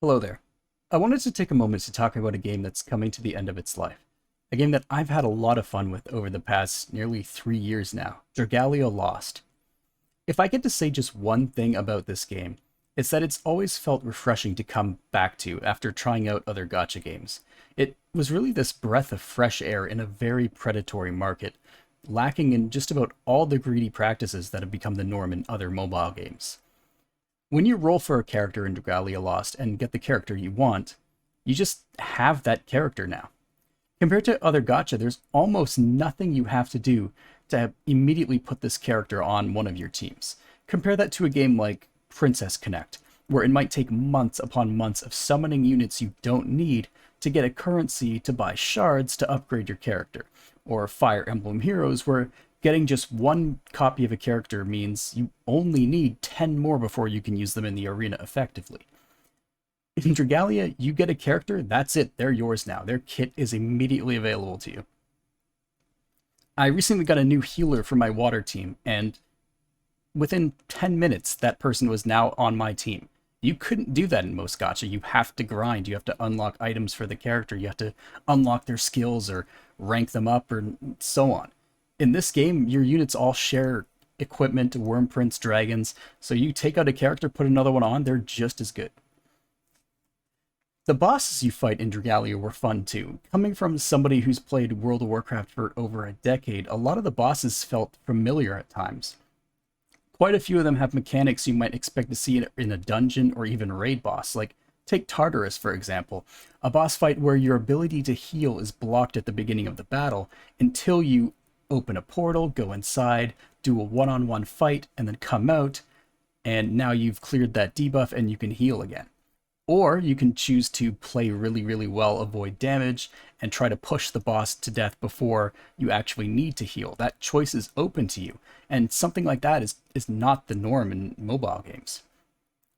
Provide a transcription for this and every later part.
Hello there. I wanted to take a moment to talk about a game that's coming to the end of its life. A game that I've had a lot of fun with over the past nearly 3 years now, Dragalia Lost. If I get to say just one thing about this game, it's that it's always felt refreshing to come back to after trying out other gacha games. It was really this breath of fresh air in a very predatory market, lacking in just about all the greedy practices that have become the norm in other mobile games. When you roll for a character in Dragalia Lost and get the character you want, you just have that character now. Compared to other gacha, there's almost nothing you have to do to immediately put this character on one of your teams. Compare that to a game like Princess Connect, where it might take months upon months of summoning units you don't need to get a currency to buy shards to upgrade your character. Or Fire Emblem Heroes, where getting just one copy of a character means you only need 10 more before you can use them in the arena effectively. In Dragalia, you get a character, that's it, they're yours now. Their kit is immediately available to you. I recently got a new healer for my water team, and within 10 minutes, that person was now on my team. You couldn't do that in most gacha. You have to grind, you have to unlock items for the character, you have to unlock their skills or rank them up or so on. In this game, your units all share equipment, worm prints, dragons, so you take out a character, put another one on, they're just as good. The bosses you fight in Dragalia were fun too. Coming from somebody who's played World of Warcraft for over a decade, a lot of the bosses felt familiar at times. Quite a few of them have mechanics you might expect to see in a dungeon or even raid boss, like take Tartarus for example, a boss fight where your ability to heal is blocked at the beginning of the battle until you open a portal, go inside, do a one-on-one fight, and then come out, and now you've cleared that debuff and you can heal again. Or you can choose to play really well, avoid damage, and try to push the boss to death before you actually need to heal. That choice is open to you, and something like that is not the norm in mobile games.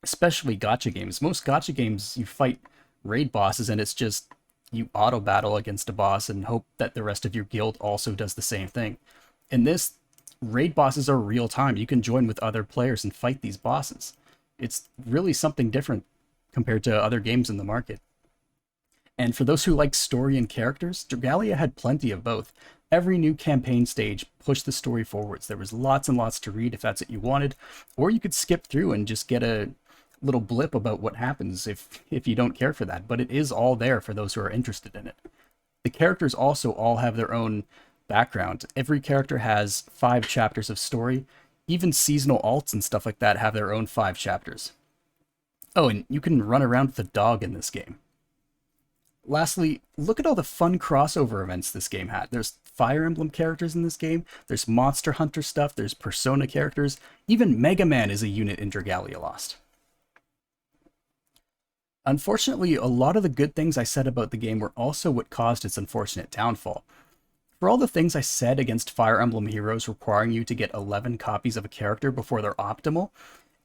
Especially gacha games. Most gacha games, you fight raid bosses and it's just you auto battle against a boss and hope that the rest of your guild also does the same thing. In this, raid bosses are real time. You can join with other players and fight these bosses. It's really something different compared to other games in the market. And for those who like story and characters, Dragalia had plenty of both. Every new campaign stage pushed the story forwards. There was lots and lots to read if that's what you wanted, or you could skip through and just get a little blip about what happens if you don't care for that, but it is all there for those who are interested in it. The characters also all have their own background. Every character has 5 chapters of story. Even seasonal alts and stuff like that have their own 5 chapters. Oh, and you can run around with a dog in this game. Lastly, look at all the fun crossover events this game had. There's Fire Emblem characters in this game, there's Monster Hunter stuff, there's Persona characters, even Mega Man is a unit in Dragalia Lost. Unfortunately, a lot of the good things I said about the game were also what caused its unfortunate downfall. For all the things I said against Fire Emblem Heroes requiring you to get 11 copies of a character before they're optimal,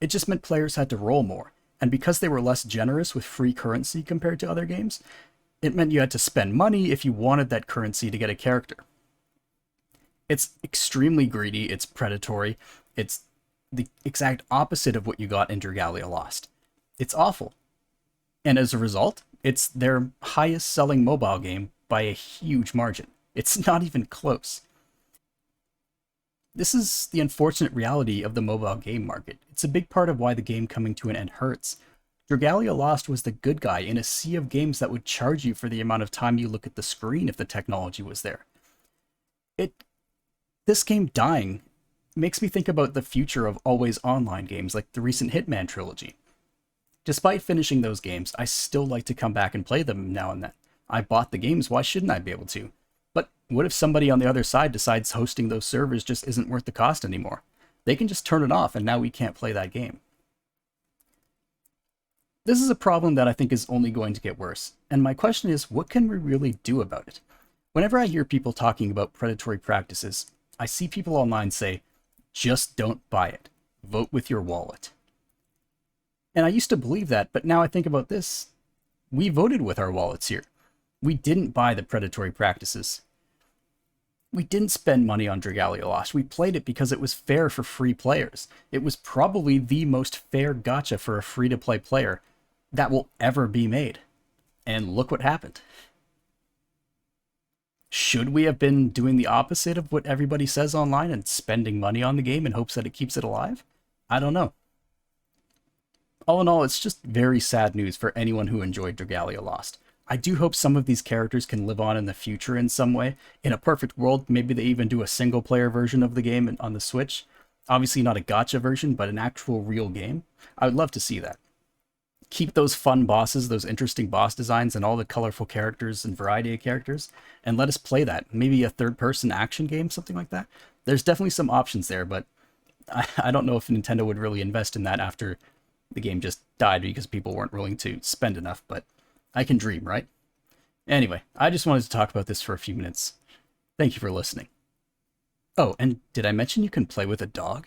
it just meant players had to roll more, and because they were less generous with free currency compared to other games, it meant you had to spend money if you wanted that currency to get a character. It's extremely greedy, it's predatory, it's the exact opposite of what you got in Dragalia Lost. It's awful. And as a result, it's their highest selling mobile game by a huge margin. It's not even close. This is the unfortunate reality of the mobile game market. It's a big part of why the game coming to an end hurts. Dragalia Lost was the good guy in a sea of games that would charge you for the amount of time you look at the screen if the technology was there. This game dying makes me think about the future of always online games like the recent Hitman trilogy. Despite finishing those games, I still like to come back and play them now and then. I bought the games, why shouldn't I be able to? But what if somebody on the other side decides hosting those servers just isn't worth the cost anymore? They can just turn it off and now we can't play that game. This is a problem that I think is only going to get worse, and my question is, what can we really do about it? Whenever I hear people talking about predatory practices, I see people online say, just don't buy it. Vote with your wallet. And I used to believe that, but now I think about this. We voted with our wallets here. We didn't buy the predatory practices. We didn't spend money on Dragalia Lost. We played it because it was fair for free players. It was probably the most fair gacha for a free-to-play player. that will ever be made. And look what happened. Should we have been doing the opposite of what everybody says online and spending money on the game in hopes that it keeps it alive? I don't know. All in all, it's just very sad news for anyone who enjoyed Dragalia Lost. I do hope some of these characters can live on in the future in some way. In a perfect world, maybe they even do a single player version of the game on the Switch. Obviously not a gacha version, but an actual real game. I would love to see that. Keep those fun bosses, those interesting boss designs, and all the colorful characters and variety of characters, and let us play that. Maybe a third-person action game, something like that. There's definitely some options there, but I don't know if Nintendo would really invest in that after the game just died because people weren't willing to spend enough, but I can dream, right? Anyway, I just wanted to talk about this for a few minutes. Thank you for listening. Oh, and did I mention you can play with a dog?